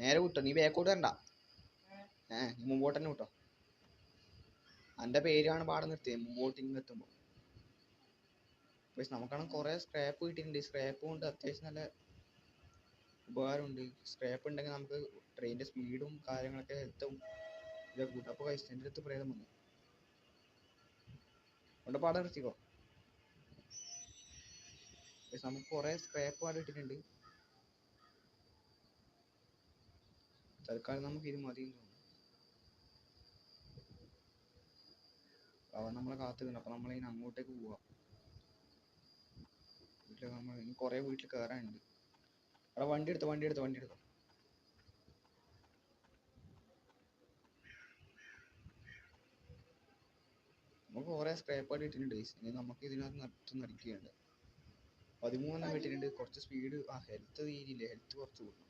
നേരെ വിട്ടോ, നീ ബാക്കോട്ട് വരണ്ട. നീ മുമ്പോട്ട് തന്നെ വിട്ടോ. എൻ്റെ പേരാണ് പാടെ നിർത്തിയത് മുമ്പോട്ട് ഇങ്ങ് എത്തുമ്പോൾ. പക്ഷെ നമുക്കാണെങ്കിൽ കുറേ സ്ക്രാപ്പ് കിട്ടിയിട്ടുണ്ട്. സ്ക്രാപ്പ് കൊണ്ട് അത്യാവശ്യം നല്ല ഉപകാരമുണ്ട്. സ്ക്രാപ്പ് ഉണ്ടെങ്കിൽ നമുക്ക് ട്രെയിനിൻ്റെ സ്പീഡും കാര്യങ്ങളൊക്കെ ഹെൽത്തും ഇതൊക്കെ കൂട്ടും. അപ്പോൾ എൻ്റെ അടുത്ത് പ്രേതം വന്നു കൊണ്ട് പാടെ നിർത്തിക്കോ. പക്ഷെ നമുക്ക് കുറേ സ്ക്രാപ്പ് പാട് കിട്ടിയിട്ടുണ്ട്. തൽക്കാലം നമുക്ക് ഇത് മതി തോന്നുന്നു. അവൻ നമ്മളെ കാത്തുനിന്നു. അപ്പം നമ്മളിനി അങ്ങോട്ടേക്ക് പോവാം. വീട്ടിൽ നമ്മൾ ഇനി കുറേ വീട്ടിൽ കയറാനുണ്ട്. അവിടെ വണ്ടി എടുത്തോ. നമുക്ക് കുറേ സ്ക്രാപ്പ് ആയിട്ട് ഇട്ടിട്ടുണ്ട്. ഇനി നമുക്ക് ഇതിനകത്ത് നടിക്കുകയുണ്ട്. 13 കിട്ടിയിട്ടുണ്ട്. കുറച്ച് സ്പീഡ് ഹെൽത്ത് തീരില്ല. ഹെൽത്ത് കുറച്ച് കൂട്ടണം.